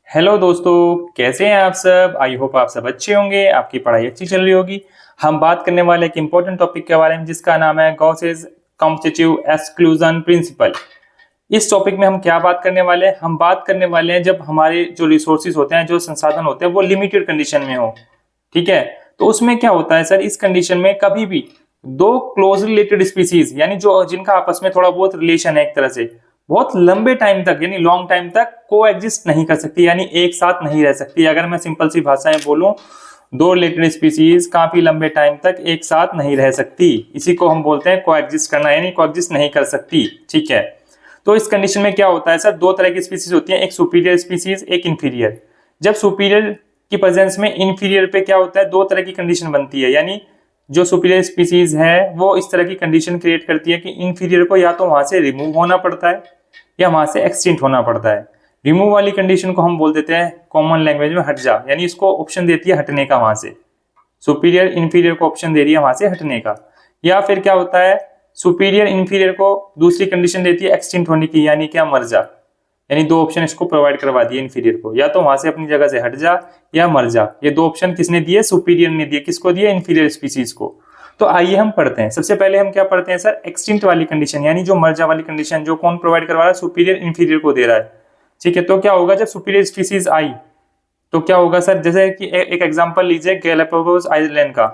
Hello दोस्तों, कैसे हैं आप सब। आई होप आप सब अच्छे होंगे, आपकी पढ़ाई अच्छी चल रही होगी। हम बात करने वाले एक इंपॉर्टेंट टॉपिक के बारे में जिसका नाम है गॉसेस कॉम्पिटिटिव एक्सक्लूजन प्रिंसिपल। इस टॉपिक में हम क्या बात करने वाले हैं, हम बात करने वाले हैं जब हमारे जो रिसोर्सेज होते हैं, जो संसाधन होते हैं वो लिमिटेड कंडीशन में हो। ठीक है, तो उसमें क्या होता है सर, इस कंडीशन में कभी भी दो क्लोज रिलेटेड स्पीसीज यानी जो जिनका आपस में थोड़ा बहुत रिलेशन है, एक तरह से बहुत लंबे टाइम तक यानी लॉन्ग टाइम तक को एग्जिस्ट नहीं कर सकती, यानी एक साथ नहीं रह सकती। अगर मैं सिंपल सी भाषा में बोलूं, दो रिलेटेड स्पीसीज काफी लंबे टाइम तक एक साथ नहीं रह सकती। इसी को हम बोलते हैं को एग्जिस्ट करना, यानी को एग्जिस्ट नहीं कर सकती। ठीक है, तो इस कंडीशन में क्या होता है सर, दो तरह की स्पीसीज होती है, एक सुपीरियर स्पीसीज, एक इंफीरियर। जब सुपीरियर की प्रेजेंस में इंफीरियर पे क्या होता है, दो तरह की कंडीशन बनती है। यानी जो सुपीरियर स्पीसीज है वो इस तरह की कंडीशन क्रिएट करती है कि इंफीरियर को या तो वहां से रिमूव होना पड़ता है या वहां से एक्सटिंक्ट होना पड़ता है। रिमूव वाली कंडीशन को हम बोल देते हैं कॉमन लैंग्वेज में हट जा, यानी इसको ऑप्शन देती है हटने का वहां से। सुपीरियर इंफीरियर को ऑप्शन दे रही है वहां से हटने का। या फिर क्या होता है, सुपीरियर इंफीरियर को दूसरी कंडीशन देती है एक्सटिंक्ट होने की, यानी क्या मर जा। यानी दो ऑप्शन इसको प्रोवाइड करवा दिए इंफीरियर को, या तो वहां से अपनी जगह से हट जा या मर जा। ये दो ऑप्शन किसने दिए, सुपीरियर ने दिए। किसको दिए, इंफीरियर स्पीसीज को। तो आइए हम पढ़ते हैं। सबसे पहले हम क्या पढ़ते हैं सर, एक्सटिंक्ट वाली कंडीशन, यानी जो मर जा वाली कंडीशन, जो कौन प्रोवाइड करवा रहा है, सुपीरियर इंफीरियर को दे रहा है। ठीक है, तो क्या होगा जब सुपीरियर स्पीसीज आई तो क्या होगा सर, जैसे कि एक एग्जांपल लीजिए गैलापागोस आइलैंड का।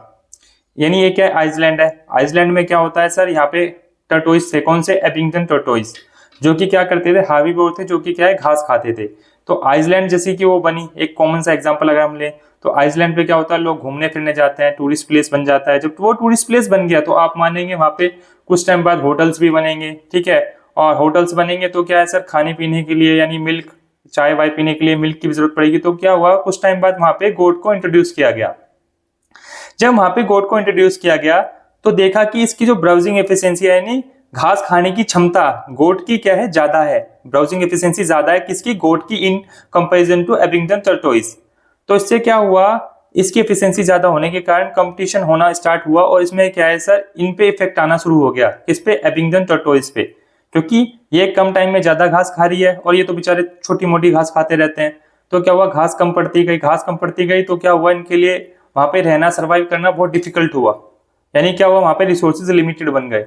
यानी ये क्या है, आइसलैंड है। आइसलैंड में क्या होता है सर, यहाँ पे टर्टोइस थे, कौन से, एबिंगटन टर्टोइस, जो कि क्या करते थे, हार्बीवोर थे, जो कि क्या है, घास खाते थे। तो आइसलैंड जैसी कि वो बनी, एक कॉमन सा एग्जांपल अगर हम ले तो आइसलैंड पे क्या होता है, लोग घूमने फिरने जाते हैं, टूरिस्ट प्लेस बन जाता है। जब वो टूरिस्ट प्लेस बन गया तो आप मानेंगे वहां पे कुछ टाइम बाद होटल्स भी बनेंगे। ठीक है, और होटल्स बनेंगे तो क्या है सर, खाने पीने के लिए यानी मिल्क, चाय वाय पीने के लिए मिल्क की भी जरूरत पड़ेगी। तो क्या हुआ, कुछ टाइम बाद वहां पे गोट को इंट्रोड्यूस किया गया। जब वहां पे गोट को इंट्रोड्यूस किया गया तो देखा कि इसकी जो ब्राउजिंग एफिशिएंसी है, यानी घास खाने की क्षमता गोट की क्या है, ज्यादा है। ब्राउजिंग एफिशिएंसी ज्यादा है किसकी, गोट की, इन कंपैरिजन टू एबिंगटन टर्टोइस। तो इससे क्या हुआ, इसकी एफिशिएंसी ज्यादा होने के कारण कंपटीशन होना स्टार्ट हुआ, और इसमें क्या है सर, इन पे इफेक्ट आना शुरू हो गया। किस पे, एबिंगटन टर्टोइस पे, क्योंकि ये कम टाइम में ज्यादा घास खा रही है और ये तो बेचारे छोटी मोटी घास खाते रहते हैं। तो क्या हुआ, घास कम पड़ती गई, घास कम पड़ती गई, तो क्या हुआ, इनके लिए वहां पे रहना, सर्वाइव करना बहुत डिफिकल्ट हुआ। यानी क्या हुआ, वहां पे रिसोर्सेज लिमिटेड बन गए।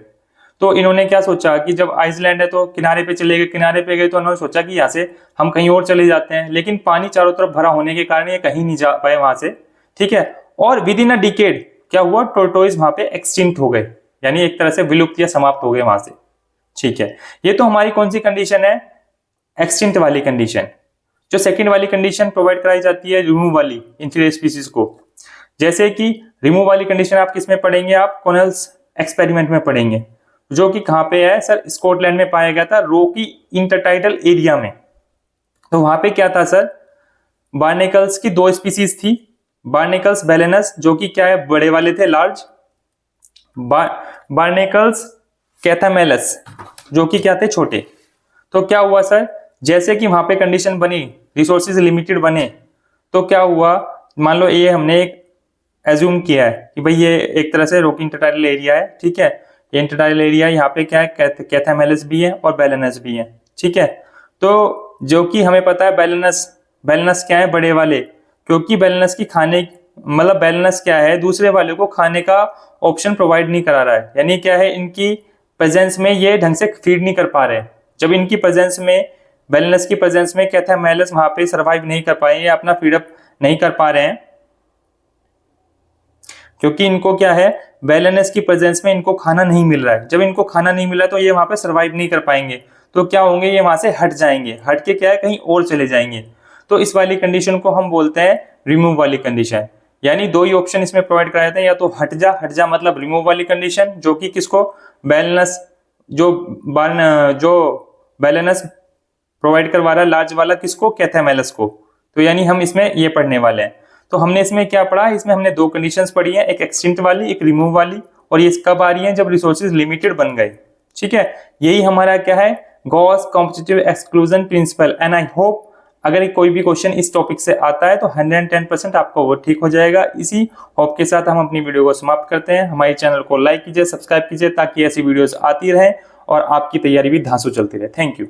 तो इन्होंने क्या सोचा कि जब आइसलैंड है तो किनारे पे चले गए, किनारे पे गए तो उन्होंने सोचा कि यहाँ से हम कहीं और चले जाते हैं, लेकिन पानी चारों तरफ भरा होने के कारण ये कहीं नहीं जा पाए वहां से। ठीक है, और विद इन अ डिकेड क्या हुआ, टोर्टोइज वहां पे एक्सटिंक्ट हो गए, यानी एक तरह से विलुप्त या समाप्त हो गए वहां से। ठीक है, ये तो हमारी कौन सी कंडीशन है, एक्सटिंक्ट वाली कंडीशन। जो सेकंड वाली कंडीशन प्रोवाइड कराई जाती है रिमूव वाली इंफीरियर स्पीसीज को, जैसे कि रिमूव वाली कंडीशन आप किस में पढ़ेंगे, आप कॉनेल्स एक्सपेरिमेंट में पढ़ेंगे, जो कि कहां पे है सर, स्कॉटलैंड में पाया गया था, रोकी इंटरटाइडल एरिया में। तो वहां पे क्या था सर, बार्नेकल्स की दो स्पीसीज थी, बार्नेकल्स बेलेनस जो कि क्या है, बड़े वाले थे, लार्ज, बार्नेकल्स कैथामेलस जो कि क्या थे, छोटे। तो क्या हुआ सर, जैसे कि वहां पे कंडीशन बनी, रिसोर्सेज लिमिटेड बने, तो क्या हुआ, मान लो ये हमने एक एज्यूम किया है कि भाई ये एक तरह से रोकी इंटरटाइडल एरिया है। ठीक है, ये इंटरटाइडल एरिया, यहाँ पे क्या है, कैथामेलस भी है और बेलेनस भी है। ठीक है, तो जो कि हमें पता है बेलेनस क्या है, बड़े वाले, क्योंकि बेलेनस की खाने मतलब बेलेनस क्या है, दूसरे वाले को खाने का ऑप्शन प्रोवाइड नहीं करा रहा है। यानी क्या है, इनकी प्रेजेंस में ये ढंग से फीड नहीं कर पा रहे। जब इनकी प्रेजेंस में, बेलेनस की प्रेजेंस में कैथामेलस वहां पे सर्वाइव नहीं कर पाए, ये अपना फीडअप नहीं कर पा रहे हैं, क्योंकि इनको क्या है, बेलेनस की प्रेजेंस में इनको खाना नहीं मिल रहा है। जब इनको खाना नहीं मिल रहा है तो ये वहां पे सर्वाइव नहीं कर पाएंगे। तो क्या होंगे, ये वहां से हट जाएंगे, हट के क्या है, कहीं और चले जाएंगे। तो इस वाली कंडीशन को हम बोलते हैं रिमूव वाली कंडीशन। यानी दो ही ऑप्शन इसमें प्रोवाइड कराए थे, या तो हट जा मतलब रिमूव वाली कंडीशन, जो कि किसको, बेलेनस, जो बेलेनस प्रोवाइड करवा रहा है लार्ज वाला, किसको, कैथामेलस को। तो यानी हम इसमें ये पढ़ने वाले हैं। तो हमने इसमें क्या पढ़ा, इसमें हमने दो कंडीशंस पढ़ी हैं, एक एक्सटिंक्ट वाली, एक रिमूव वाली, और ये कब आ रही है, जब रिसोर्सेज लिमिटेड बन गए। ठीक है, यही हमारा क्या है, Gauss competitive exclusion principle. And I hope अगर कोई भी क्वेश्चन इस टॉपिक से आता है तो 110% आपका वो ठीक हो जाएगा। इसी होप के साथ हम अपनी वीडियो को समाप्त करते हैं। हमारे चैनल को लाइक कीजिए, सब्सक्राइब कीजिए, ताकि ऐसी वीडियोस आती रहें और आपकी तैयारी भी धांसू चलती रहे। Thank you.